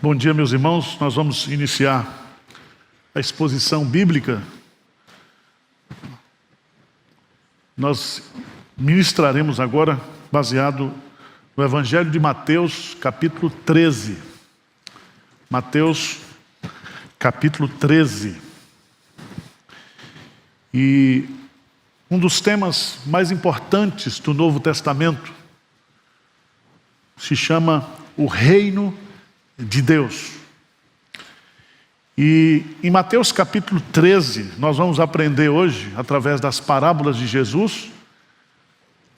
Bom dia, meus irmãos. Nós vamos iniciar a exposição bíblica. Nós ministraremos agora baseado no Evangelho de Mateus, capítulo 13. Mateus, capítulo 13. E um dos temas mais importantes do Novo Testamento se chama o Reino de Deus. E em Mateus capítulo 13, nós vamos aprender hoje, através das parábolas de Jesus,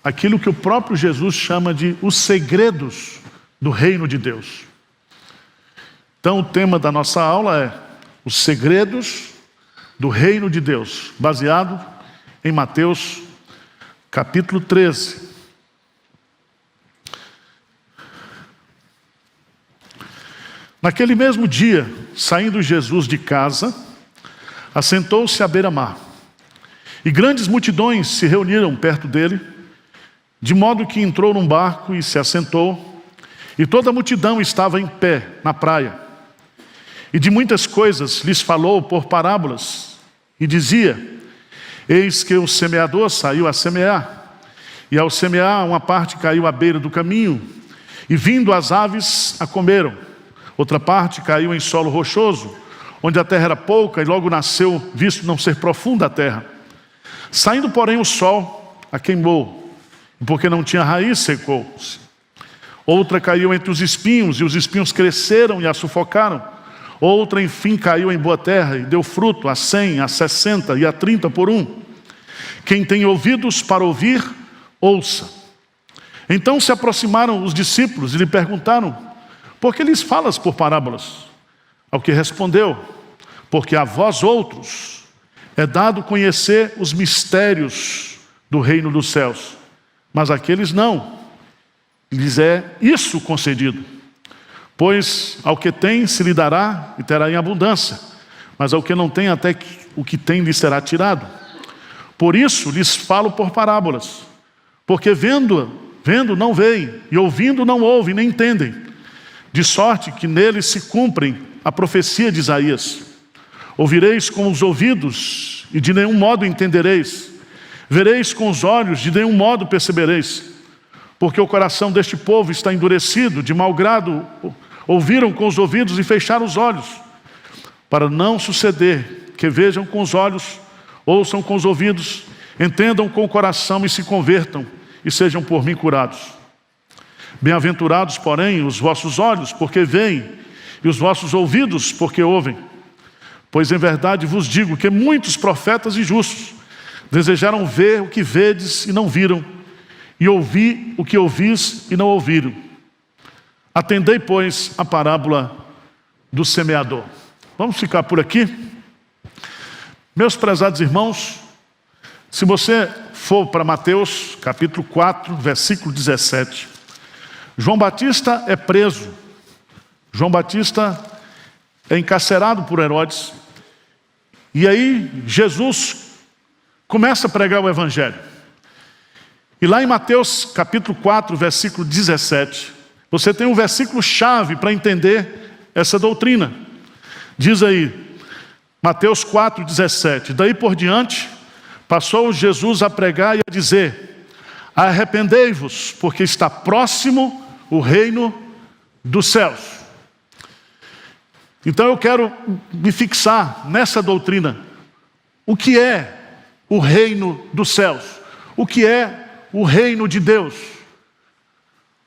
aquilo que o próprio Jesus chama de os segredos do reino de Deus. Então o tema da nossa aula é os segredos do reino de Deus, baseado em Mateus capítulo 13. Naquele mesmo dia, saindo Jesus de casa, assentou-se à beira-mar. E grandes multidões se reuniram perto dele, de modo que entrou num barco e se assentou, e toda a multidão estava em pé na praia. E de muitas coisas lhes falou por parábolas, e dizia: eis que o semeador saiu a semear, e ao semear uma parte caiu à beira do caminho, e vindo as aves a comeram. Outra parte caiu em solo rochoso, onde a terra era pouca, e logo nasceu, visto não ser profunda a terra. Saindo, porém, o sol a queimou, e porque não tinha raiz, secou-se. Outra caiu entre os espinhos, e os espinhos cresceram e a sufocaram. Outra, enfim, caiu em boa terra, e deu fruto a 100, a 60 e a 30 por um. Quem tem ouvidos para ouvir, ouça. Então se aproximaram os discípulos e lhe perguntaram: por que lhes falas por parábolas? Ao que respondeu: porque a vós outros é dado conhecer os mistérios do reino dos céus, mas àqueles não, lhes é isso concedido. Pois ao que tem se lhe dará e terá em abundância, mas ao que não tem, até que o que tem lhe será tirado. Por isso lhes falo por parábolas, porque vendo não veem, e ouvindo não ouvem, nem entendem. De sorte que neles se cumprem a profecia de Isaías: ouvireis com os ouvidos e de nenhum modo entendereis, vereis com os olhos, de nenhum modo percebereis, porque o coração deste povo está endurecido, de mau grado ouviram com os ouvidos e fecharam os olhos, para não suceder que vejam com os olhos, ouçam com os ouvidos, entendam com o coração e se convertam e sejam por mim curados. Bem-aventurados, porém, os vossos olhos, porque veem, e os vossos ouvidos, porque ouvem. Pois em verdade vos digo que muitos profetas e justos desejaram ver o que vedes e não viram, e ouvir o que ouvis e não ouviram. Atendei, pois, a parábola do semeador. Vamos ficar por aqui. Meus prezados irmãos, se você for para Mateus, capítulo 4, versículo 17... João Batista é preso. João Batista é encarcerado por Herodes. E aí Jesus começa a pregar o Evangelho. E lá em Mateus capítulo 4, versículo 17, você tem um versículo chave para entender essa doutrina. Diz aí, Mateus 4, 17: daí por diante passou Jesus a pregar e a dizer: arrependei-vos, porque está próximo o reino dos céus. Então eu quero me fixar nessa doutrina. O que é o reino dos céus? O que é o reino de Deus?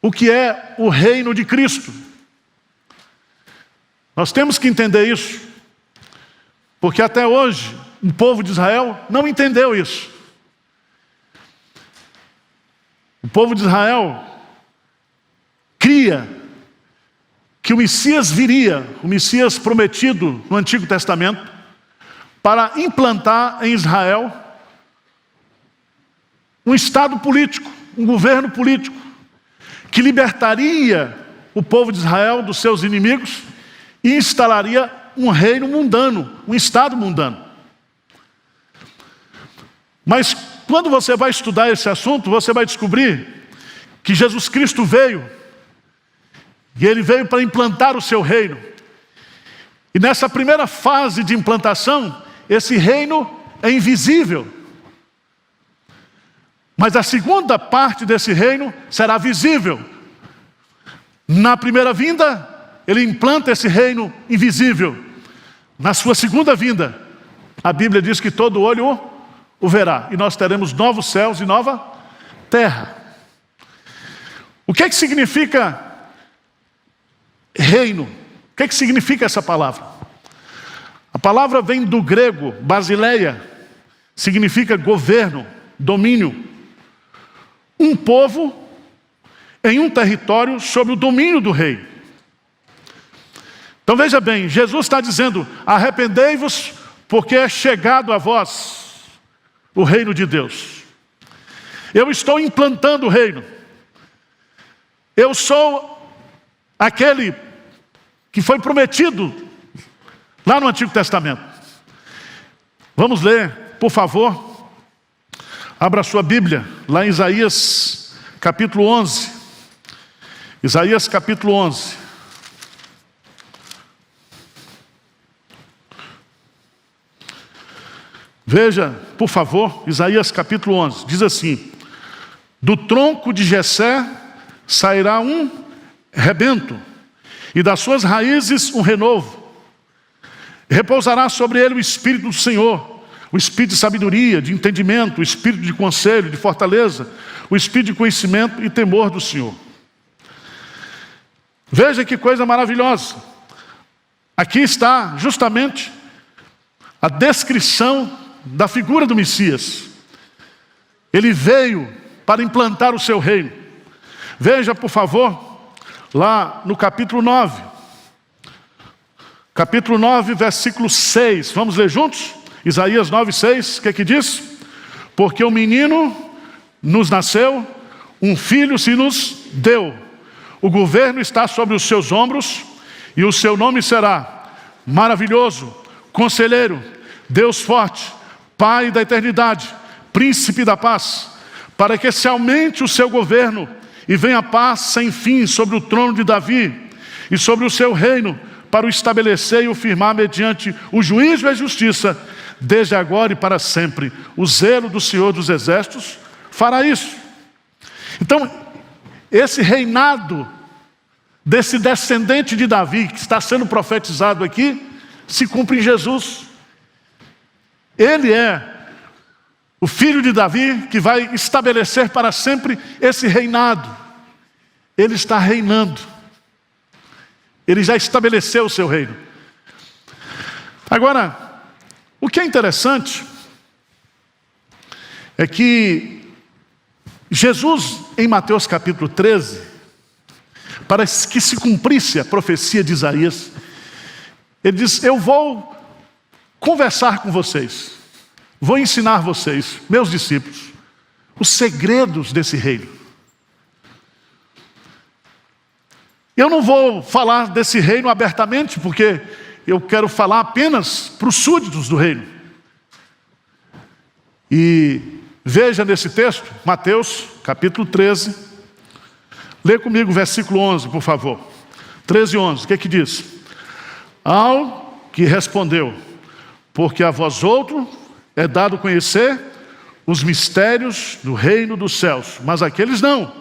O que é o reino de Cristo? Nós temos que entender isso, porque até hoje o povo de Israel não entendeu isso. O povo de Israel cria que o Messias viria, o Messias prometido no Antigo Testamento, para implantar em Israel um Estado político, um governo político, que libertaria o povo de Israel dos seus inimigos e instalaria um reino mundano, um Estado mundano. Mas quando você vai estudar esse assunto, você vai descobrir que Jesus Cristo veio E ele veio para implantar o seu reino. E nessa primeira fase de implantação, esse reino é invisível. Mas a segunda parte desse reino será visível. Na primeira vinda, ele implanta esse reino invisível. Na sua segunda vinda, a Bíblia diz que todo olho o verá. E nós teremos novos céus e nova terra. O que é que significa reino? O que é que significa essa palavra? A palavra vem do grego, basileia, significa governo, domínio. Um povo em um território sob o domínio do rei. Então veja bem, Jesus está dizendo: arrependei-vos, porque é chegado a vós o reino de Deus. Eu estou implantando o reino. Eu sou aquele que foi prometido lá no Antigo Testamento. Vamos ler, por favor. Abra sua Bíblia, lá em Isaías capítulo 11. Isaías capítulo 11. Veja, por favor, Isaías capítulo 11. Diz assim: do tronco de Jessé sairá um rebento, e das suas raízes um renovo. Repousará sobre ele o Espírito do Senhor, o Espírito de sabedoria, de entendimento, o Espírito de conselho, de fortaleza, o Espírito de conhecimento e temor do Senhor. Veja que coisa maravilhosa. Aqui está justamente a descrição da figura do Messias. Ele veio para implantar o seu reino. Veja, por favor, lá no capítulo 9. Capítulo 9, versículo 6. Vamos ler juntos? Isaías 9, 6. O que é que diz? Porque um menino nos nasceu, um filho se nos deu. O governo está sobre os seus ombros, e o seu nome será Maravilhoso, Conselheiro, Deus Forte, Pai da Eternidade, Príncipe da Paz, para que se aumente o seu governo e venha paz sem fim sobre o trono de Davi e sobre o seu reino, para o estabelecer e o firmar mediante o juízo e a justiça, desde agora e para sempre. O zelo do Senhor dos Exércitos fará isso. Então, esse reinado desse descendente de Davi, que está sendo profetizado aqui, se cumpre em Jesus. Ele é o filho de Davi que vai estabelecer para sempre esse reinado. Ele está reinando. Ele já estabeleceu o seu reino. Agora, o que é interessante é que Jesus, em Mateus capítulo 13, para que se cumprisse a profecia de Isaías, ele diz: eu vou conversar com vocês, vou ensinar vocês, meus discípulos, os segredos desse reino. Eu não vou falar desse reino abertamente, porque eu quero falar apenas para os súditos do reino. E veja nesse texto, Mateus capítulo 13, lê comigo o versículo 11, por favor. 13 e 11, o que é que diz? Ao que respondeu: porque a vós outro é dado conhecer os mistérios do reino dos céus, mas aqueles não.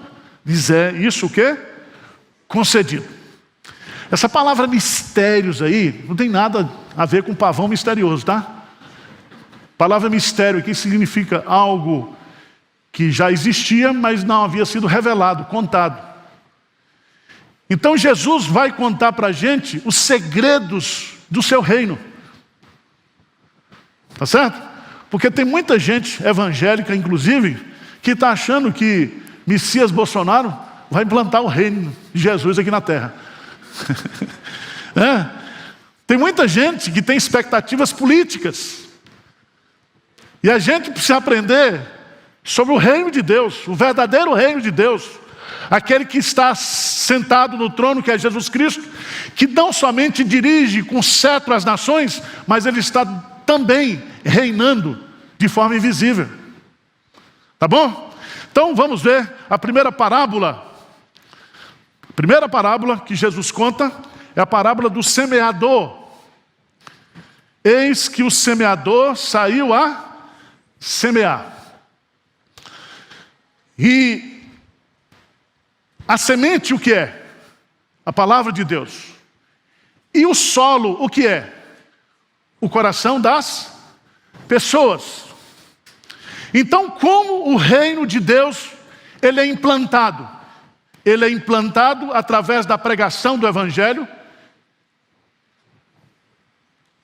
Diz isso o quê? Concedido. Essa palavra mistérios aí não tem nada a ver com pavão misterioso, tá? A palavra mistério aqui significa algo que já existia, mas não havia sido revelado, contado. Então Jesus vai contar para a gente os segredos do seu reino. Tá certo? Porque tem muita gente evangélica, inclusive, que está achando que Messias Bolsonaro vai implantar o reino de Jesus aqui na terra. Tem muita gente que tem expectativas políticas. E a gente precisa aprender sobre o reino de Deus, o verdadeiro reino de Deus. Aquele que está sentado no trono, que é Jesus Cristo, que não somente dirige com cetro as nações, mas ele está também reinando de forma invisível. Tá bom? Então vamos ver a primeira parábola. Primeira parábola que Jesus conta é a parábola do semeador. Eis que o semeador saiu a semear. E a semente o que é? A palavra de Deus. E o solo o que é? O coração das pessoas. Então, como o reino de Deus, ele é implantado? Ele é implantado através da pregação do Evangelho.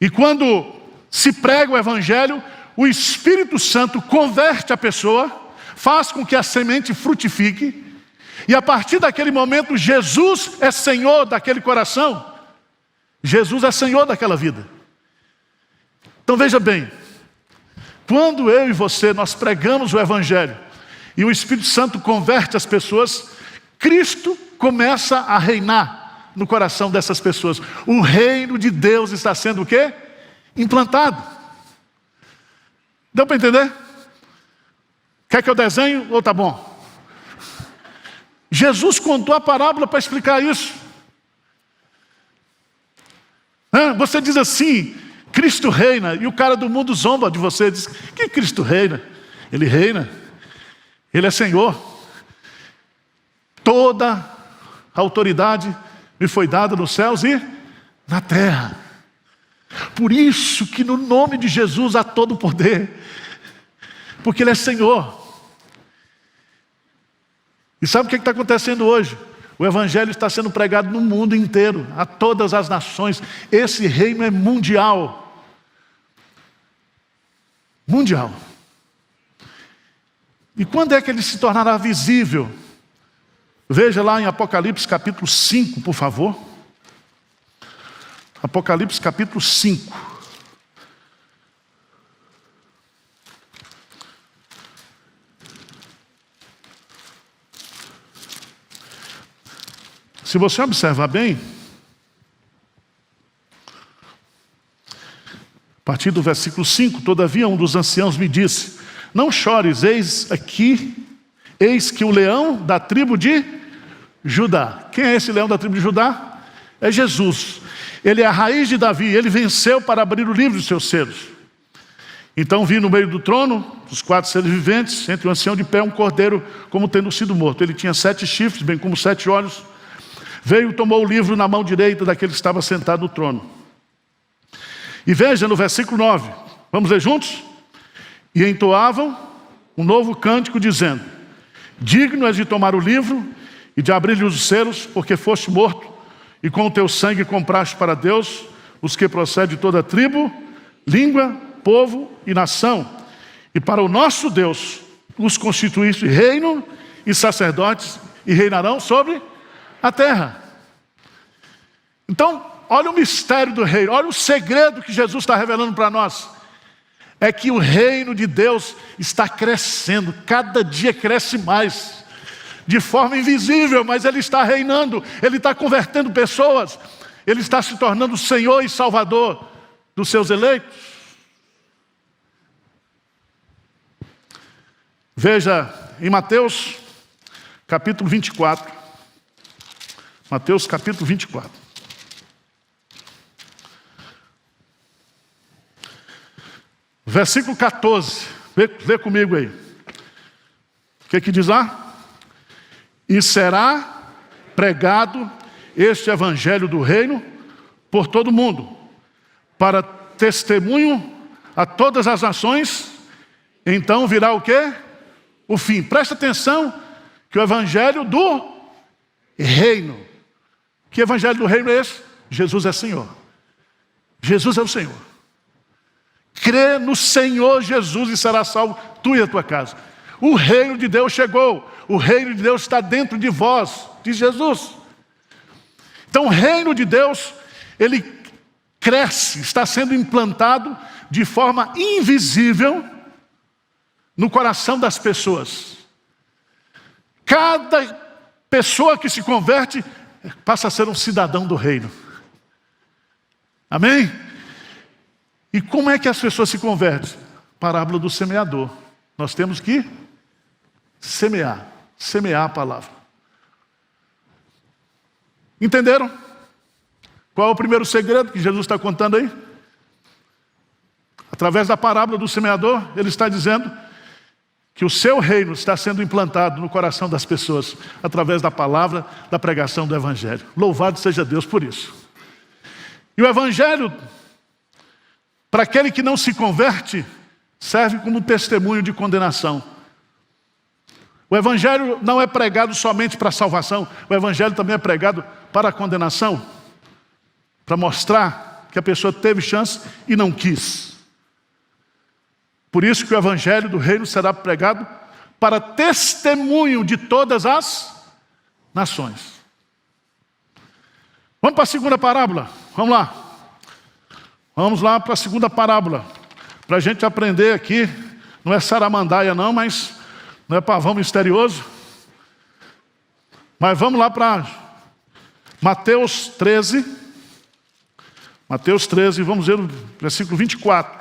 E quando se prega o Evangelho, o Espírito Santo converte a pessoa, faz com que a semente frutifique, e a partir daquele momento, Jesus é Senhor daquele coração. Jesus é Senhor daquela vida. Então veja bem, quando eu e você, nós pregamos o Evangelho, e o Espírito Santo converte as pessoas, Cristo começa a reinar no coração dessas pessoas. O reino de Deus está sendo o quê? Implantado. Deu para entender? Quer que eu desenhe ou tá bom? Jesus contou a parábola para explicar isso. Você diz assim, Cristo reina, e o cara do mundo zomba de você, diz, que Cristo reina? Ele reina, Ele é Senhor. Toda a autoridade me foi dada nos céus e na terra. Por isso que no nome de Jesus há todo o poder, porque Ele é Senhor. E sabe o que está acontecendo hoje? O Evangelho está sendo pregado no mundo inteiro, a todas as nações. Esse reino é mundial. Mundial. E quando é que ele se tornará visível? Veja lá em Apocalipse capítulo 5, por favor. Apocalipse capítulo 5. Se você observar bem, a partir do versículo 5, todavia um dos anciãos me disse, não chores, eis que o leão da tribo de Judá. Quem é esse leão da tribo de Judá? É Jesus. Ele é a raiz de Davi, ele venceu para abrir o livro dos seus selos. Então vi no meio do trono, dos 4 seres viventes, entre o ancião de pé, um cordeiro como tendo sido morto. Ele tinha 7 chifres, bem como 7 olhos. Veio e tomou o livro na mão direita daquele que estava sentado no trono. E veja no versículo 9, vamos ler juntos? E entoavam um novo cântico dizendo, digno és de tomar o livro e de abrir-lhe os selos, porque foste morto, e com o teu sangue compraste para Deus os que procedem de toda tribo, língua, povo e nação. E para o nosso Deus os constituíste reino e sacerdotes, e reinarão sobre a terra. Então, olha o mistério do reino, olha o segredo que Jesus está revelando para nós. É que o reino de Deus está crescendo, cada dia cresce mais, de forma invisível, mas Ele está reinando, Ele está convertendo pessoas, Ele está se tornando Senhor e Salvador dos seus eleitos. Veja em Mateus capítulo 24. Mateus capítulo 24. Versículo 14. Lê comigo aí. O que diz lá? E será pregado este evangelho do reino por todo o mundo, para testemunho a todas as nações, então virá o quê? O fim. Presta atenção que o evangelho do reino. Que evangelho do reino é esse? Jesus é Senhor. Jesus é o Senhor. Crê no Senhor Jesus e será salvo tu e a tua casa. O reino de Deus chegou. O reino de Deus está dentro de vós, diz Jesus. Então o reino de Deus, ele cresce, está sendo implantado de forma invisível no coração das pessoas. Cada pessoa que se converte passa a ser um cidadão do reino. Amém? E como é que as pessoas se convertem? Parábola do semeador. Nós temos que semear a palavra. Entenderam? Qual é o primeiro segredo que Jesus está contando aí? Através da parábola do semeador, ele está dizendo que o seu reino está sendo implantado no coração das pessoas através da palavra, da pregação do Evangelho. Louvado seja Deus por isso. E o Evangelho, para aquele que não se converte, serve como testemunho de condenação. O Evangelho não é pregado somente para a salvação, o Evangelho também é pregado para a condenação, para mostrar que a pessoa teve chance e não quis. Por isso que o Evangelho do Reino será pregado para testemunho de todas as nações. Vamos para a segunda parábola? Vamos lá. Vamos lá para a segunda parábola. Para a gente aprender aqui, não é saramandaia não, mas não é pavão misterioso. Mas vamos lá para Mateus 13. Mateus 13, vamos ver o versículo 24.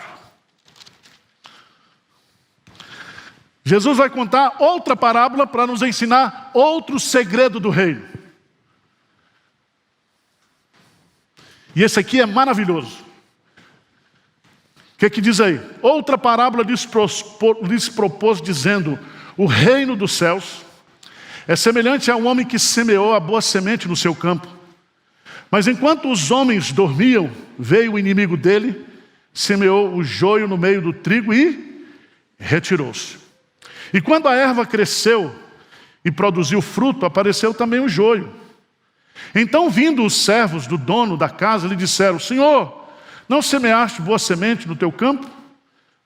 Jesus vai contar outra parábola para nos ensinar outro segredo do reino. E esse aqui é maravilhoso. O que diz aí? Outra parábola lhes propôs dizendo: o reino dos céus é semelhante a um homem que semeou a boa semente no seu campo. Mas enquanto os homens dormiam, veio o inimigo dele, semeou o joio no meio do trigo e retirou-se. E quando a erva cresceu e produziu fruto, apareceu também o joio. Então, vindo os servos do dono da casa, lhe disseram: Senhor, não semeaste boa semente no teu campo?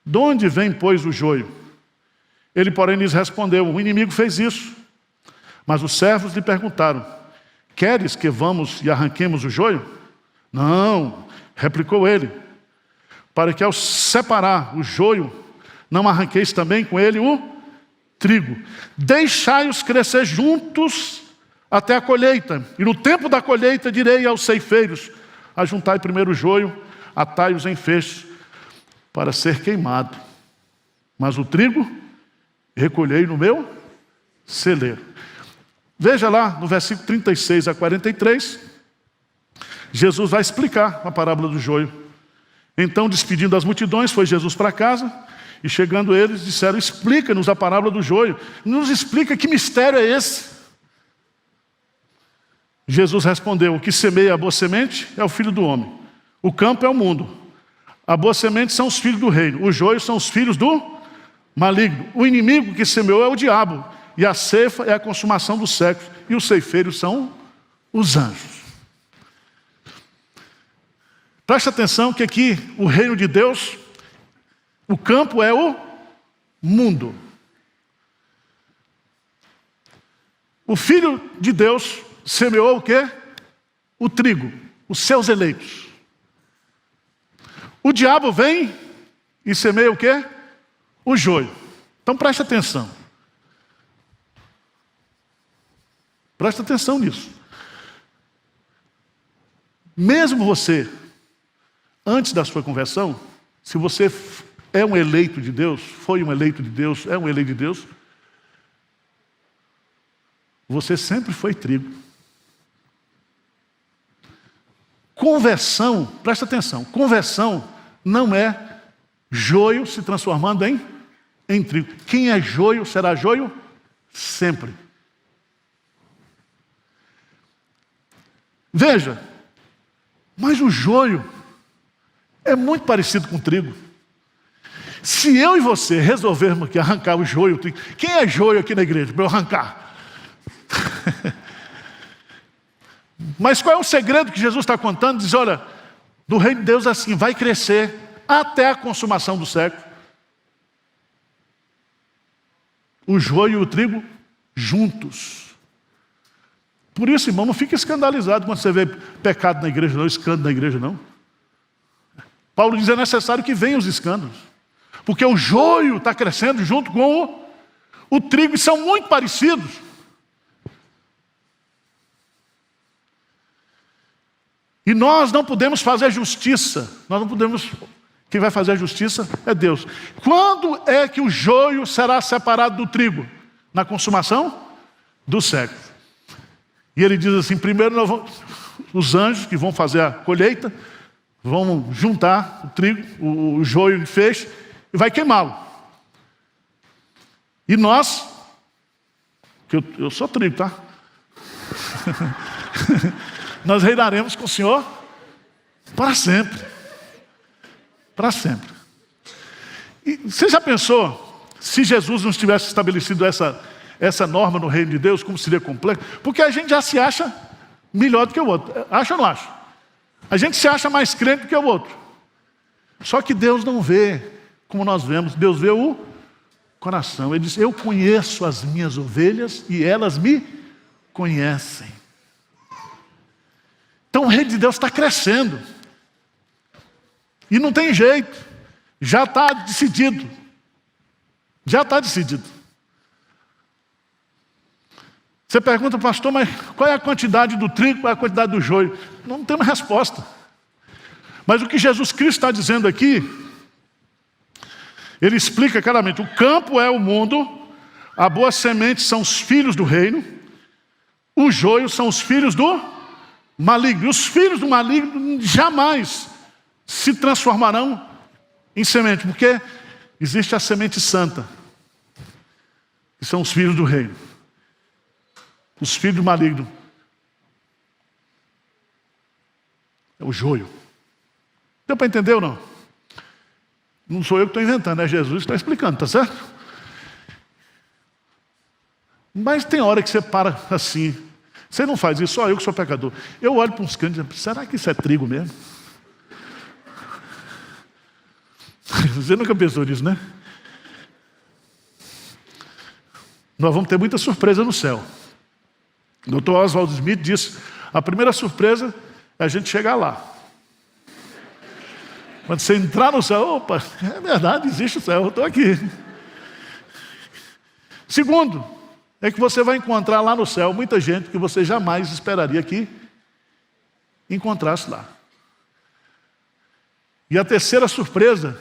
De onde vem, pois, o joio? Ele, porém, lhes respondeu: o inimigo fez isso. Mas os servos lhe perguntaram: queres que vamos e arranquemos o joio? Não, replicou ele, para que ao separar o joio, não arranqueis também com ele o trigo. Deixai-os crescer juntos até a colheita. E no tempo da colheita direi aos ceifeiros: ajuntai primeiro o joio, atai-os em feixes, para ser queimado. Mas o trigo recolhei no meu celeiro. Veja lá no versículo 36 a 43, Jesus vai explicar a parábola do joio. Então, despedindo as multidões, foi Jesus para casa, e chegando eles, disseram: explica-nos a parábola do joio. Nos explica que mistério é esse. Jesus respondeu: o que semeia a boa semente é o filho do homem. O campo é o mundo. A boa semente são os filhos do reino. Os joios são os filhos do maligno. O inimigo que semeou é o diabo. E a ceifa é a consumação dos séculos. E os ceifeiros são os anjos. Preste atenção que aqui o reino de Deus, o campo é o mundo. O Filho de Deus semeou o quê? O trigo, os seus eleitos. O diabo vem e semeia o quê? O joio. Então preste atenção. Preste atenção nisso. Mesmo você, antes da sua conversão, se você é um eleito de Deus, foi um eleito de Deus, é um eleito de Deus, você sempre foi trigo. Conversão, presta atenção, conversão não é joio se transformando em trigo. Quem é joio será joio sempre. Veja, mas o joio é muito parecido com o trigo. Se eu e você resolvermos aqui arrancar o joio, quem é joio aqui na igreja para eu arrancar? Mas qual é o segredo que Jesus está contando? Diz: olha, do reino de Deus assim, vai crescer até a consumação do século. O joio e o trigo juntos. Por isso, irmão, não fique escandalizado quando você vê pecado na igreja, não, escândalo na igreja, não. Paulo diz: é necessário que venham os escândalos, porque o joio está crescendo junto com o trigo, e são muito parecidos. E nós não podemos fazer justiça, nós não podemos, quem vai fazer a justiça é Deus. Quando é que o joio será separado do trigo? Na consumação do século. E ele diz assim, primeiro os anjos que vão fazer a colheita, vão juntar o trigo, o joio em feixe, e vai queimá-lo. E nós, que eu sou trigo, tá? Nós reinaremos com o Senhor para sempre. Para sempre. E você já pensou, se Jesus não tivesse estabelecido essa norma no reino de Deus, como seria complexo? Porque a gente já se acha melhor do que o outro. Acha ou não acha? A gente se acha mais crente do que o outro. Só que Deus não vê como nós vemos. Deus vê o coração. Ele diz, eu conheço as minhas ovelhas e elas me conhecem. Então o reino de Deus está crescendo. E não tem jeito. Já está decidido. Já está decidido. Você pergunta, pastor, mas qual é a quantidade do trigo, qual é a quantidade do joio? Não tem uma resposta. Mas o que Jesus Cristo está dizendo aqui, ele explica claramente, o campo é o mundo, a boa semente são os filhos do reino, o joio são os filhos do maligno. E os filhos do maligno jamais se transformarão em semente, porque existe a semente santa, que são os filhos do reino. Os filhos do maligno é o joio. Deu para entender ou não? Não sou eu que estou inventando, é Jesus que está explicando, tá certo? Mas tem hora que você para assim. Você não faz isso, só eu que sou pecador. Eu olho para uns cantos e digo, será que isso é trigo mesmo? Você nunca pensou nisso, né? Nós vamos ter muita surpresa no céu. O Dr. Oswald Smith disse, a primeira surpresa é a gente chegar lá. Quando você entrar no céu, opa, é verdade, existe o céu, eu estou aqui. Segundo, é que você vai encontrar lá no céu muita gente que você jamais esperaria que encontrasse lá. E a terceira surpresa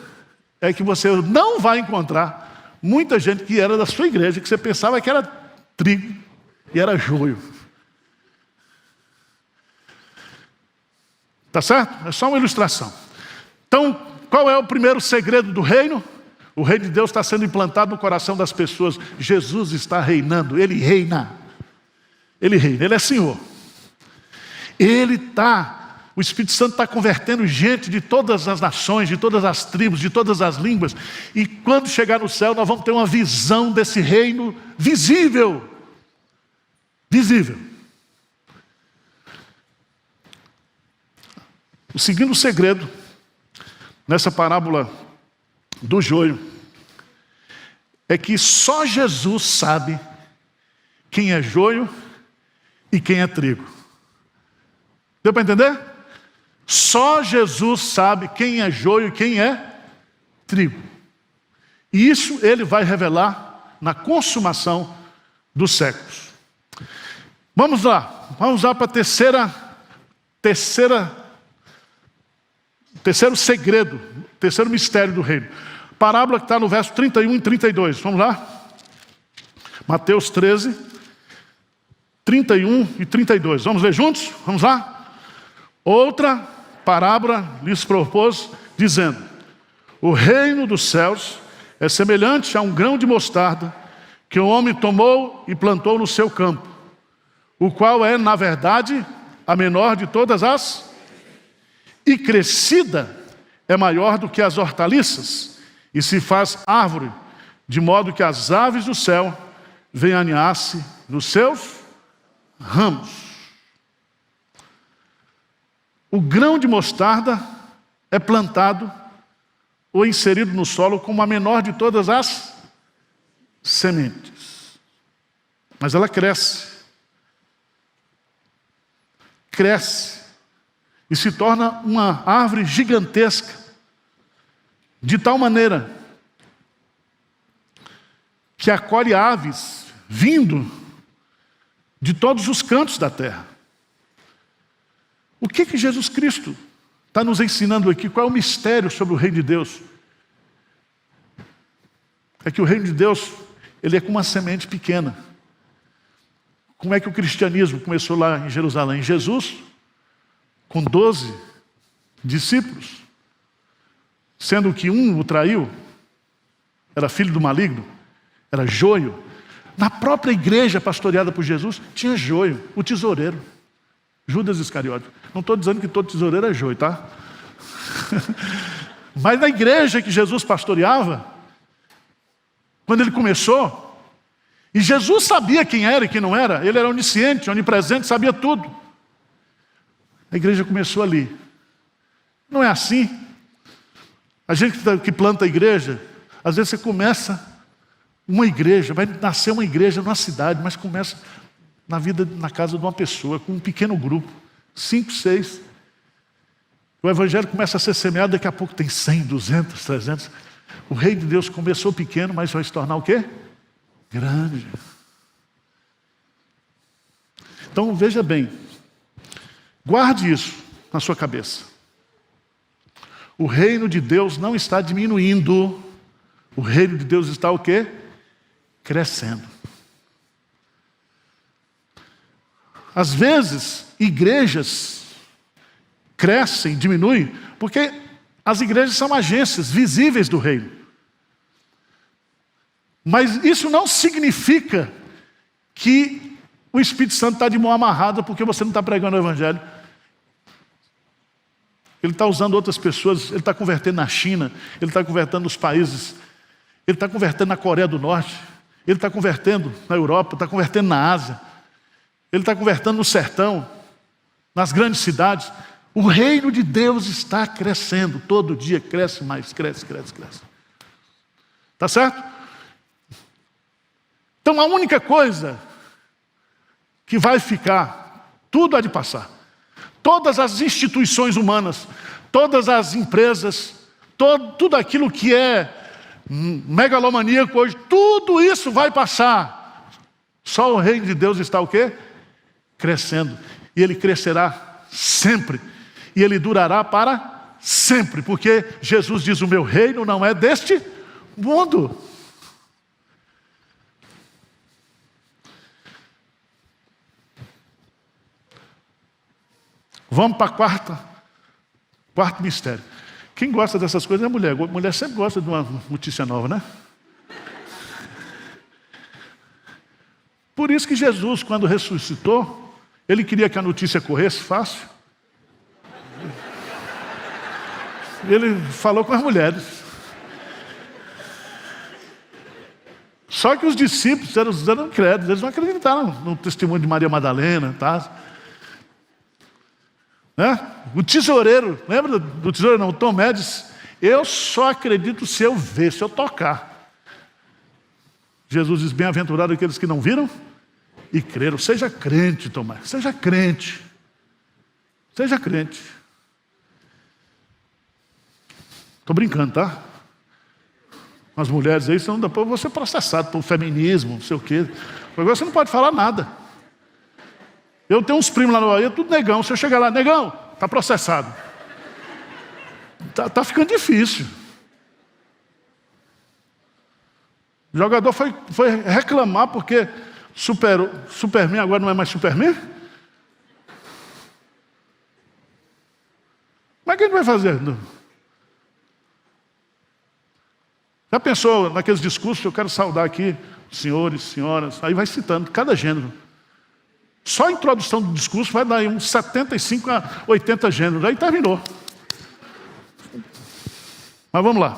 é que você não vai encontrar muita gente que era da sua igreja, que você pensava que era trigo e era joio. Tá certo? É só uma ilustração. Então, qual é o primeiro segredo do reino? O reino de Deus está sendo implantado no coração das pessoas. Jesus está reinando, Ele reina. Ele reina, Ele é Senhor. O Espírito Santo está convertendo gente de todas as nações, de todas as tribos, de todas as línguas. E quando chegar no céu, nós vamos ter uma visão desse reino visível. Visível. O segundo segredo, nessa parábola do joio, é que só Jesus sabe quem é joio e quem é trigo. Deu para entender? Só Jesus sabe quem é joio e quem é trigo. E isso Ele vai revelar na consumação dos séculos. Vamos lá para terceiro segredo, terceiro mistério do reino. Parábola que está no verso 31 e 32. Vamos lá? Mateus 13, 31 e 32. Vamos ler juntos? Vamos lá? Outra parábola lhes propôs, dizendo, o reino dos céus é semelhante a um grão de mostarda que o homem tomou e plantou no seu campo, o qual é, na verdade, a menor de todas as, e crescida é maior do que as hortaliças, e se faz árvore, de modo que as aves do céu venham aninhar-se nos seus ramos. O grão de mostarda é plantado ou inserido no solo como a menor de todas as sementes. Mas ela cresce. Cresce. E se torna uma árvore gigantesca. De tal maneira que acolhe aves vindo de todos os cantos da terra. O que Jesus Cristo está nos ensinando aqui? Qual é o mistério sobre o reino de Deus? É que o reino de Deus, ele é como uma semente pequena. Como é que o cristianismo começou lá em Jerusalém? Jesus, com 12 discípulos, sendo que um o traiu, era filho do maligno, era Joio. Na própria igreja pastoreada por Jesus, tinha Joio, o tesoureiro, Judas Iscariote. Não estou dizendo que todo tesoureiro é Joio, tá? Mas na igreja que Jesus pastoreava, quando ele começou, e Jesus sabia quem era e quem não era, ele era onisciente, onipresente, sabia tudo. A igreja começou ali. Não é assim? A gente que planta a igreja, às vezes você começa uma igreja, vai nascer uma igreja numa cidade, mas começa na vida, na casa de uma pessoa, com um pequeno grupo, 5, 6. O evangelho começa a ser semeado, daqui a pouco tem 100, 200, 300. O reino de Deus começou pequeno, mas vai se tornar o quê? Grande. Então veja bem, guarde isso na sua cabeça. O reino de Deus não está diminuindo. O reino de Deus está o quê? Crescendo. Às vezes, igrejas crescem, diminuem, porque as igrejas são agências visíveis do reino. Mas isso não significa que o Espírito Santo está de mão amarrada porque você não está pregando o evangelho. Ele está usando outras pessoas, ele está convertendo na China, ele está convertendo nos países, ele está convertendo na Coreia do Norte, ele está convertendo na Europa, está convertendo na Ásia, ele está convertendo no sertão, nas grandes cidades. O reino de Deus está crescendo, todo dia cresce mais, cresce. Está certo? Então a única coisa que vai ficar, tudo há de passar. Todas as instituições humanas, todas as empresas, tudo aquilo que é megalomaníaco hoje, tudo isso vai passar. Só o reino de Deus está o quê? Crescendo. E ele crescerá sempre. E ele durará para sempre. Porque Jesus diz, o meu reino não é deste mundo. Vamos para quarto mistério. Quem gosta dessas coisas é mulher. Mulher sempre gosta de uma notícia nova, né? Por isso que Jesus, quando ressuscitou, ele queria que a notícia corresse fácil. Ele falou com as mulheres. Só que os discípulos eram incrédulos, eles não acreditaram no testemunho de Maria Madalena, tá? O tesoureiro, lembra do tesoureiro? Não, o Tomé disse, eu só acredito se eu ver, se eu tocar. Jesus diz, bem-aventurado aqueles que não viram e creram. Seja crente, Tomé, seja crente. Seja crente. Estou brincando, tá? As mulheres aí, senão depois vou ser processado por feminismo, não sei o quê. Agora você não pode falar nada. Eu tenho uns primos lá no Bahia, tudo negão. Se eu chegar lá, negão, está processado. Tá ficando difícil. O jogador foi reclamar porque Superman agora não é mais Superman? Como é que ele vai fazer? Já pensou naqueles discursos? Eu quero saudar aqui senhores, senhoras. Aí vai citando cada gênero. Só a introdução do discurso vai dar aí uns 75 a 80 gêneros. Aí terminou. Mas vamos lá.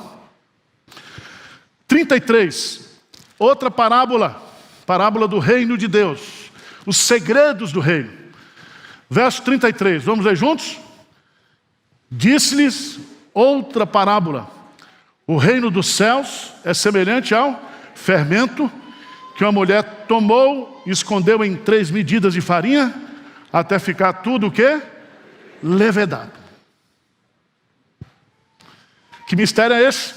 33. Outra parábola. Parábola do reino de Deus. Os segredos do reino. Verso 33. Vamos ler juntos? Disse-lhes outra parábola. O reino dos céus é semelhante ao fermento que uma mulher tomou e escondeu em 3 medidas de farinha, até ficar tudo o quê? Levedado. Que mistério é esse?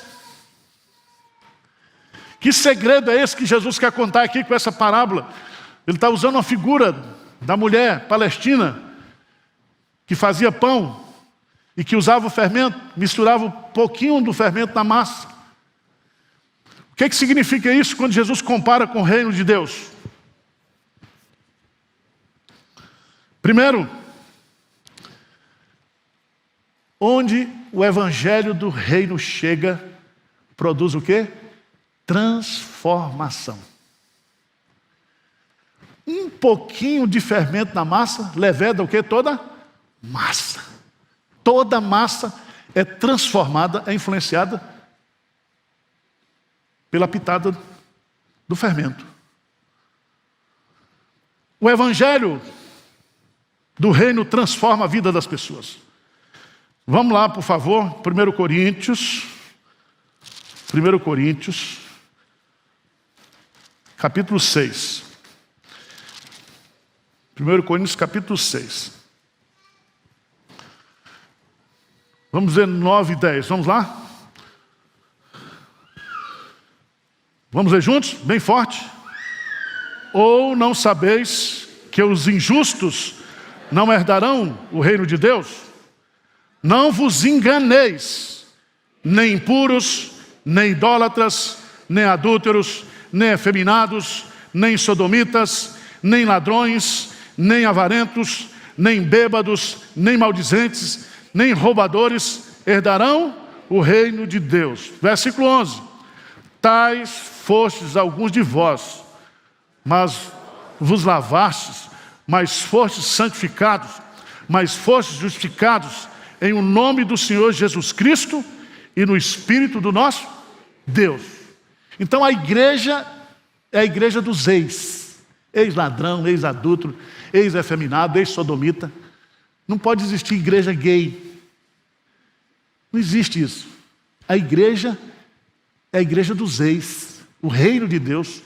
Que segredo é esse que Jesus quer contar aqui com essa parábola? Ele está usando uma figura da mulher palestina que fazia pão e que usava o fermento, misturava um pouquinho do fermento na massa. O que significa isso quando Jesus compara com o reino de Deus? Primeiro, onde o evangelho do reino chega, produz o quê? Transformação. Um pouquinho de fermento na massa leveda o quê? Toda massa. Toda massa é transformada, é influenciada pela pitada do fermento. O evangelho do reino transforma a vida das pessoas. Vamos lá, por favor, 1 Coríntios, capítulo 6. 1 Coríntios, capítulo 6. Vamos ver 9 e 10, vamos lá? Vamos ler juntos? Bem forte. Ou não sabeis que os injustos não herdarão o reino de Deus? Não vos enganeis, nem impuros, nem idólatras, nem adúlteros, nem efeminados, nem sodomitas, nem ladrões, nem avarentos, nem bêbados, nem maldizentes, nem roubadores herdarão o reino de Deus. Versículo 11. Tais fostes alguns de vós, mas vos lavastes, mas fostes santificados, mas fostes justificados em o nome do Senhor Jesus Cristo e no Espírito do nosso Deus. Então a igreja é a igreja dos ex-ladrão, ex-adúltero, ex-efeminado, ex-sodomita. Não pode existir igreja gay. Não existe isso. A igreja é a igreja dos ex. O reino de Deus,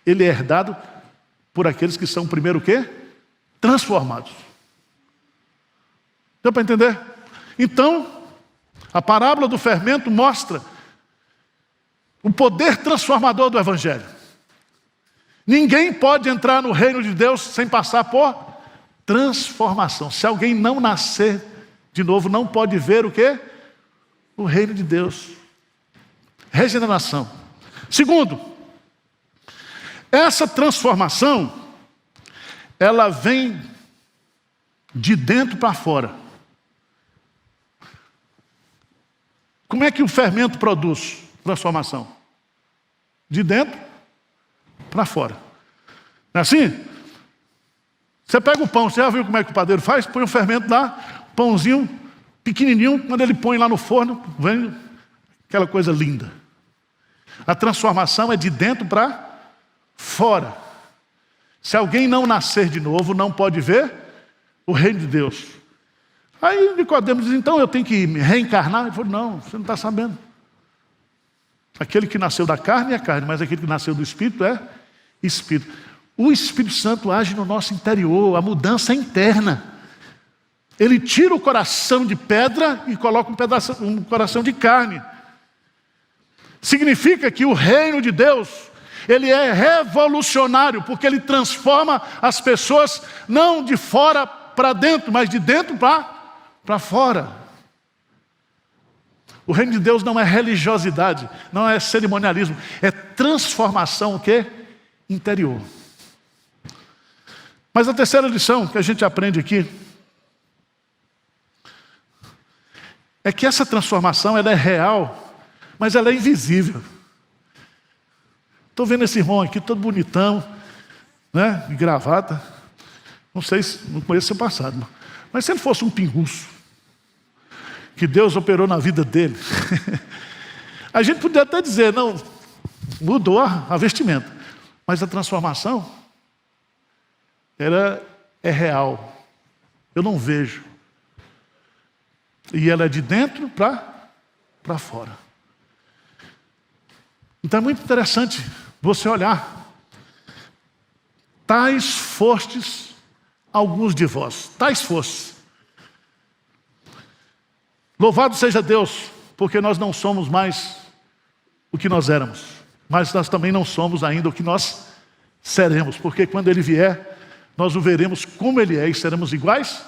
ele é herdado por aqueles que são primeiro o quê? Transformados. Deu para entender? Então, a parábola do fermento mostra o poder transformador do evangelho. Ninguém pode entrar no reino de Deus sem passar por transformação. Se alguém não nascer de novo, não pode ver o quê? O reino de Deus. Regeneração. Segundo, essa transformação, ela vem de dentro para fora. Como é que o fermento produz transformação? De dentro para fora. Não é assim? Você pega o pão, você já viu como é que o padeiro faz? Põe o fermento lá, pãozinho pequenininho, quando ele põe lá no forno, vem aquela coisa linda. A transformação é de dentro para fora. Se alguém não nascer de novo, não pode ver o reino de Deus. Aí Nicodemos diz, então eu tenho que me reencarnar? Ele falou, não, você não está sabendo. Aquele que nasceu da carne é carne, mas aquele que nasceu do Espírito é Espírito. O Espírito Santo age no nosso interior, a mudança é interna. Ele tira o coração de pedra e coloca um coração de carne. Significa que o reino de Deus, ele é revolucionário, porque ele transforma as pessoas não de fora para dentro, mas de dentro para fora. O reino de Deus não é religiosidade, não é cerimonialismo, é transformação o quê? Interior. Mas a terceira lição que a gente aprende aqui é que essa transformação ela é real, mas ela é invisível. Estou vendo esse irmão aqui todo bonitão, né, de gravata. Não sei, não conheço seu passado, mas se ele fosse um pinguço, que Deus operou na vida dele, a gente poderia até dizer, não, mudou a vestimenta, mas a transformação é real. Eu não vejo. E ela é de dentro para fora. Então é muito interessante você olhar. Tais fostes alguns de vós. Tais fostes. Louvado seja Deus, porque nós não somos mais o que nós éramos. Mas nós também não somos ainda o que nós seremos. Porque quando Ele vier, nós o veremos como Ele é e seremos iguais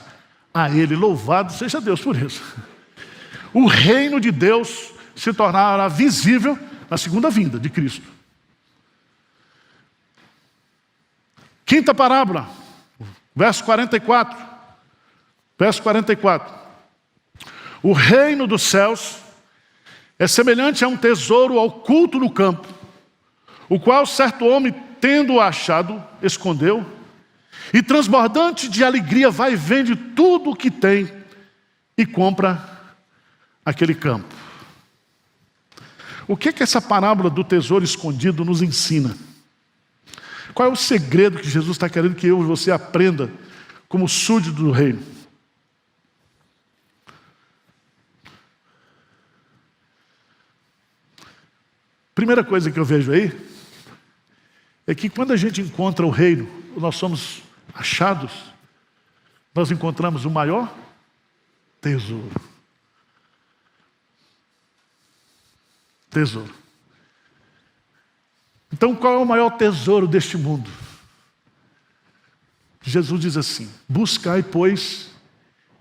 a Ele. Louvado seja Deus por isso. O reino de Deus se tornará visível na segunda vinda de Cristo. Quinta parábola, Verso 44. Verso 44. O reino dos céus é semelhante a um tesouro oculto no campo, o qual certo homem, tendo-o achado, escondeu, e transbordante de alegria vai e vende tudo o que tem e compra aquele campo. O que é que essa parábola do tesouro escondido nos ensina? Qual é o segredo que Jesus está querendo que eu e você aprenda como súdito do reino? Primeira coisa que eu vejo aí é que quando a gente encontra o reino, nós somos achados, nós encontramos o maior tesouro. Tesouro. Então, qual é o maior tesouro deste mundo? Jesus diz assim: buscai, pois,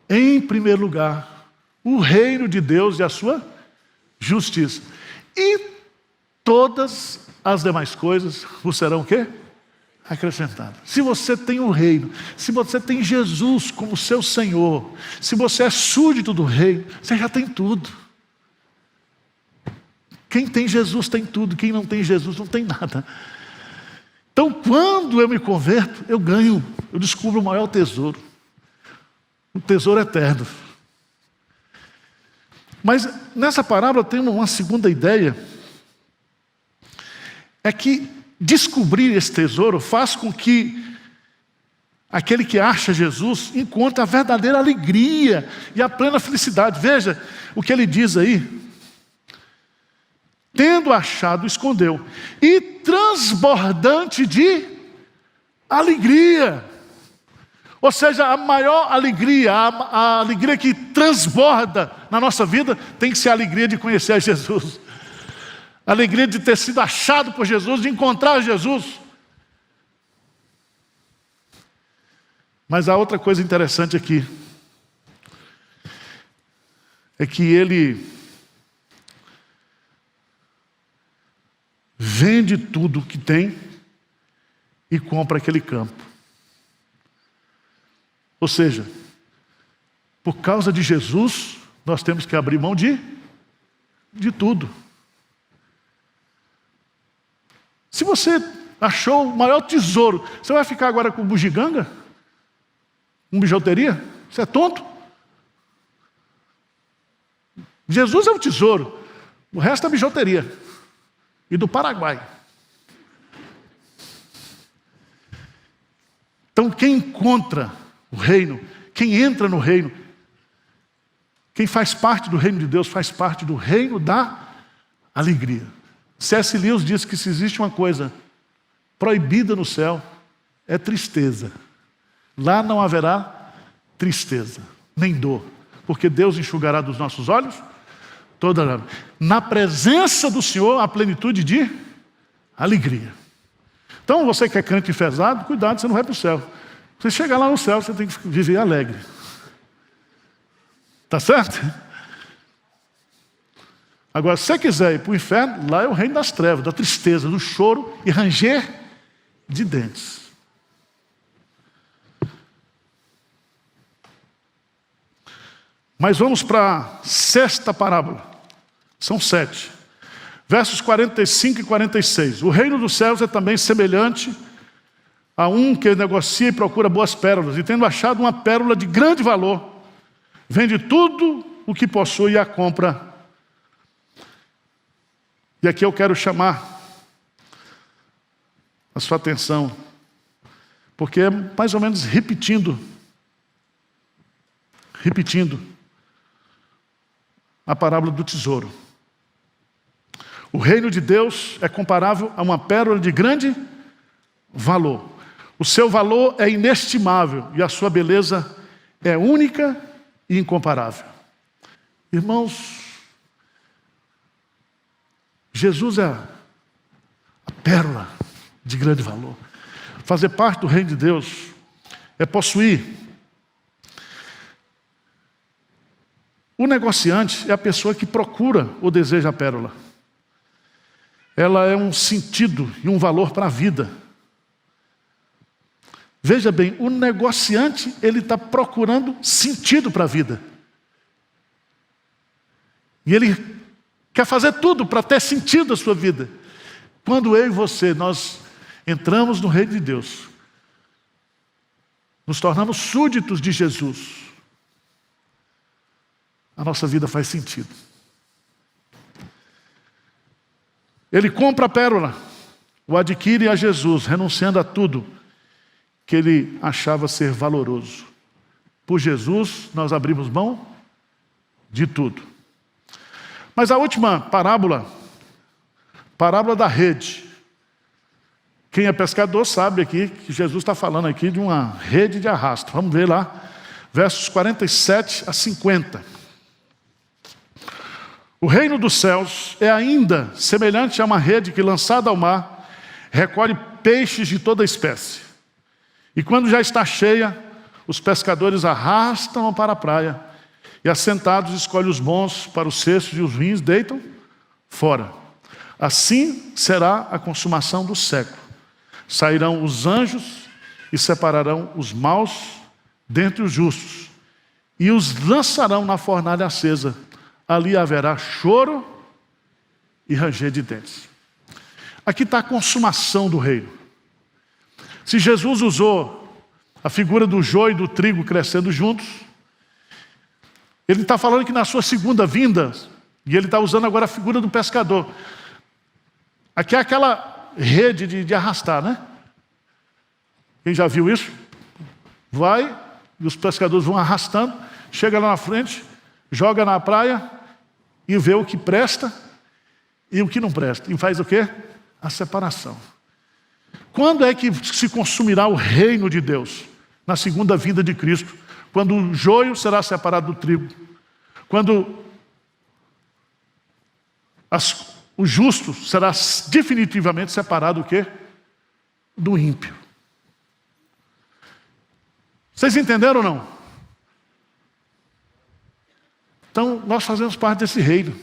em primeiro lugar, o reino de Deus e a sua justiça. E todas as demais coisas vos serão o quê? Acrescentadas. Se você tem o reino, se você tem Jesus como seu Senhor, se você é súdito do reino, você já tem tudo. Quem tem Jesus tem tudo, quem não tem Jesus não tem nada. Então, quando eu me converto, eu descubro o maior tesouro. O tesouro eterno. Mas nessa parábola tem uma segunda ideia. É que descobrir esse tesouro faz com que aquele que acha Jesus encontre a verdadeira alegria e a plena felicidade. Veja o que ele diz aí. Tendo achado, escondeu. E transbordante de alegria. Ou seja, a maior alegria, a alegria que transborda na nossa vida, tem que ser a alegria de conhecer a Jesus. A alegria de ter sido achado por Jesus, de encontrar Jesus. Mas há outra coisa interessante aqui. É que ele vende tudo o que tem e compra aquele campo. Ou seja, por causa de Jesus, nós temos que abrir mão de tudo. Se você achou o maior tesouro, você vai ficar agora com bugiganga? Com bijuteria? Você é tonto? Jesus é o tesouro, o resto é bijuteria. E do Paraguai. Então quem encontra o reino, quem entra no reino, quem faz parte do reino de Deus, faz parte do reino da alegria. C.S. Lewis diz que se existe uma coisa proibida no céu, é tristeza. Lá não haverá tristeza, nem dor, porque Deus enxugará dos nossos olhos toda lágrima. Na presença do Senhor, a plenitude de alegria. Então, você que é crente enfesado, cuidado, você não vai para o céu. Você chegar lá no céu, você tem que viver alegre. Tá certo? Agora, se você quiser ir para o inferno, lá é o reino das trevas, da tristeza, do choro e ranger de dentes. Mas vamos para a sexta parábola. São 7. Versos 45 e 46. O reino dos céus é também semelhante a um que negocia e procura boas pérolas, e tendo achado uma pérola de grande valor, vende tudo o que possui e a compra. E aqui eu quero chamar a sua atenção, porque é mais ou menos repetindo a parábola do tesouro. O reino de Deus é comparável a uma pérola de grande valor. O seu valor é inestimável e a sua beleza é única e incomparável. Irmãos, Jesus é a pérola de grande valor. Fazer parte do reino de Deus é possuir. O negociante é a pessoa que procura ou deseja a pérola. Ela é um sentido e um valor para a vida. Veja bem, o negociante, ele está procurando sentido para a vida. E ele quer fazer tudo para ter sentido a sua vida. Quando eu e você, nós entramos no reino de Deus, nos tornamos súditos de Jesus, a nossa vida faz sentido. Ele compra a pérola, o adquire a Jesus, renunciando a tudo que ele achava ser valoroso. Por Jesus, nós abrimos mão de tudo. Mas a última parábola da rede. Quem é pescador sabe aqui que Jesus está falando aqui de uma rede de arrasto. Vamos ver lá, versos 47 a 50. O reino dos céus é ainda semelhante a uma rede que, lançada ao mar, recolhe peixes de toda espécie. E quando já está cheia, os pescadores arrastam para a praia e, assentados, escolhem os bons para os cestos e os ruins deitam fora. Assim será a consumação do século. Sairão os anjos e separarão os maus dentre os justos e os lançarão na fornalha acesa. Ali haverá choro e ranger de dentes. Aqui está a consumação do reino. Se Jesus usou a figura do joio e do trigo crescendo juntos, ele está falando que na sua segunda vinda, e ele está usando agora a figura do pescador. Aqui é aquela rede de arrastar, né? Quem já viu isso? Vai, e os pescadores vão arrastando, chega lá na frente, joga na praia e vê o que presta e o que não presta. E faz o quê? A separação. Quando é que se consumirá o reino de Deus? Na segunda vinda de Cristo. Quando o joio será separado do trigo. Quando o justo será definitivamente separado do quê? Do ímpio. Vocês entenderam ou não? Então, nós fazemos parte desse reino.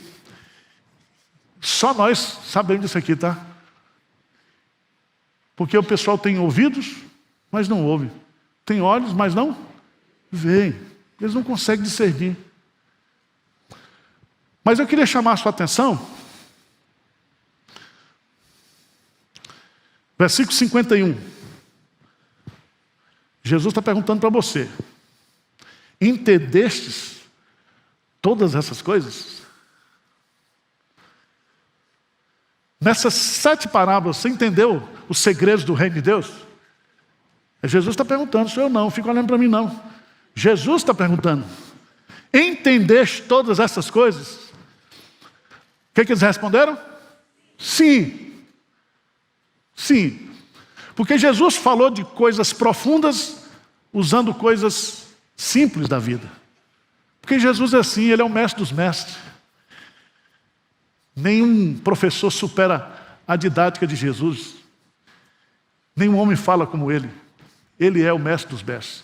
Só nós sabemos disso aqui, tá? Porque o pessoal tem ouvidos, mas não ouve. Tem olhos, mas não veem. Eles não conseguem discernir. Mas eu queria chamar a sua atenção. Versículo 51. Jesus está perguntando para você: entendestes todas essas coisas? Nessas 7 parábolas, você entendeu os segredos do reino de Deus? Jesus está perguntando, sou eu não, fica olhando para mim não. Jesus está perguntando: entendeste todas essas coisas? O que eles responderam? Sim. Sim. Porque Jesus falou de coisas profundas usando coisas simples da vida. Porque Jesus é assim, Ele é o mestre dos mestres. Nenhum professor supera a didática de Jesus. Nenhum homem fala como Ele. Ele é o mestre dos mestres.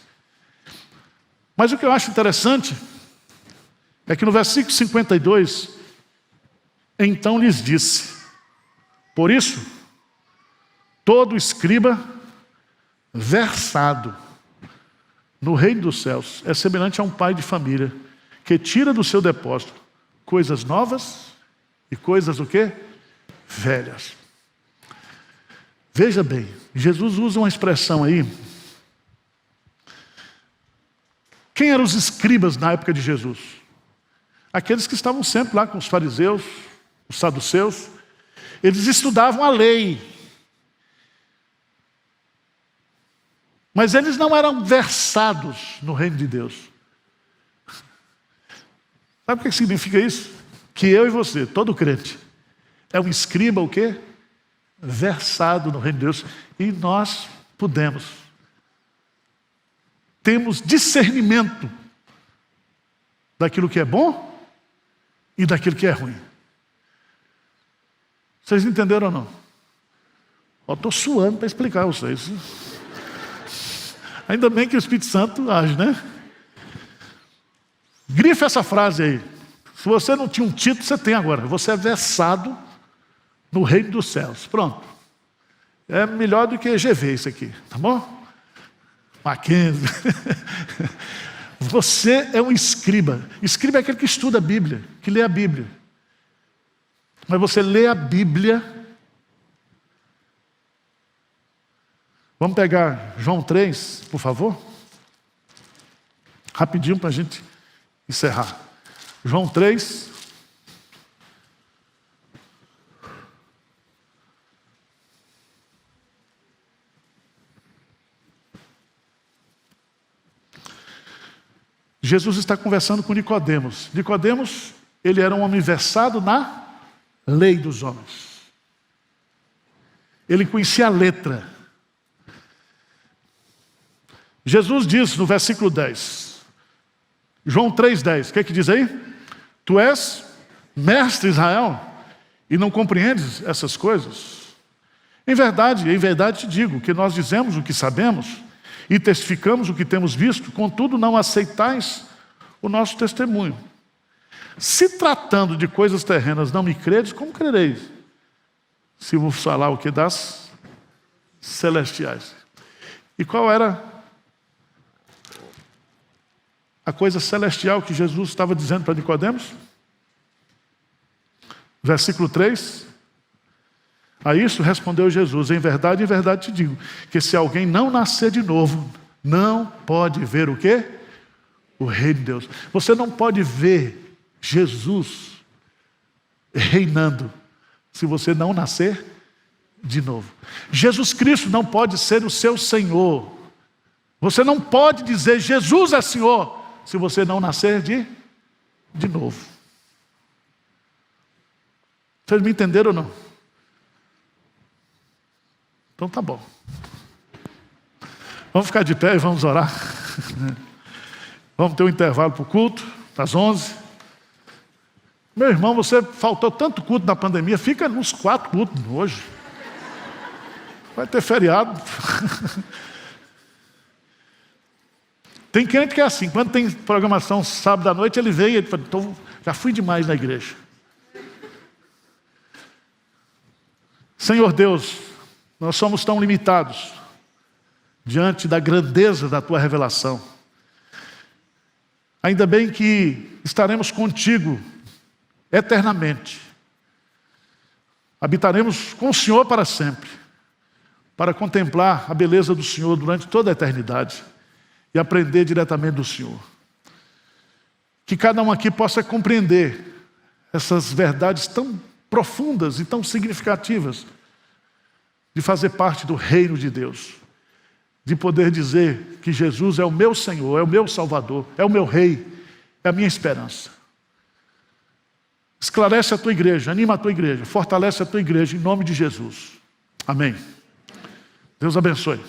Mas o que eu acho interessante é que no versículo 52, então lhes disse: por isso, todo escriba versado no reino dos céus é semelhante a um pai de família que tira do seu depósito coisas novas e coisas o quê? Velhas. Veja bem, Jesus usa uma expressão aí. Quem eram os escribas na época de Jesus? Aqueles que estavam sempre lá com os fariseus, os saduceus. Eles estudavam a lei. Mas eles não eram versados no reino de Deus. Sabe o que significa isso? Que eu e você, todo crente, é um escriba o quê? Versado no reino de Deus. E nós temos discernimento daquilo que é bom e daquilo que é ruim. Vocês entenderam ou não? Estou suando para explicar a vocês. Ainda bem que o Espírito Santo age, né? Grifa essa frase aí. Se você não tinha um título, você tem agora. Você é versado no reino dos céus. Pronto. É melhor do que GV isso aqui, tá bom? Mackenzie. Você é um escriba. Escriba é aquele que estuda a Bíblia, que lê a Bíblia. Mas você lê a Bíblia. Vamos pegar João 3, por favor? Rapidinho para a gente encerrar. João 3. Jesus está conversando com Nicodemos. Nicodemos, ele era um homem versado na lei dos homens. Ele conhecia a letra. Jesus diz no versículo 10, João 3,10, o que é que diz aí? Tu és mestre Israel e não compreendes essas coisas? Em verdade te digo que nós dizemos o que sabemos e testificamos o que temos visto, contudo não aceitais o nosso testemunho. Se tratando de coisas terrenas não me credes, como crereis? Se vos falar o que das celestiais. E qual era a coisa celestial que Jesus estava dizendo para Nicodemos? Versículo 3. A isso respondeu Jesus: em verdade te digo, que se alguém não nascer de novo, não pode ver o quê? O reino de Deus. Você não pode ver Jesus reinando se você não nascer de novo. Jesus Cristo não pode ser o seu Senhor. Você não pode dizer Jesus é Senhor se você não nascer de novo. Vocês me entenderam ou não? Então tá bom. Vamos ficar de pé e vamos orar. Vamos ter um intervalo para o culto, às 11. Meu irmão, você faltou tanto culto na pandemia, fica nos 4 cultos hoje. Vai ter feriado. Tem crente que é assim, quando tem programação sábado à noite, ele vem e ele fala, então, já fui demais na igreja. Senhor Deus, nós somos tão limitados diante da grandeza da Tua revelação. Ainda bem que estaremos contigo eternamente. Habitaremos com o Senhor para sempre, para contemplar a beleza do Senhor durante toda a eternidade e aprender diretamente do Senhor. Que cada um aqui possa compreender essas verdades tão profundas e tão significativas de fazer parte do reino de Deus, de poder dizer que Jesus é o meu Senhor, é o meu Salvador, é o meu Rei, é a minha esperança. Esclarece a tua igreja, anima a tua igreja, fortalece a tua igreja em nome de Jesus. Amém. Deus abençoe.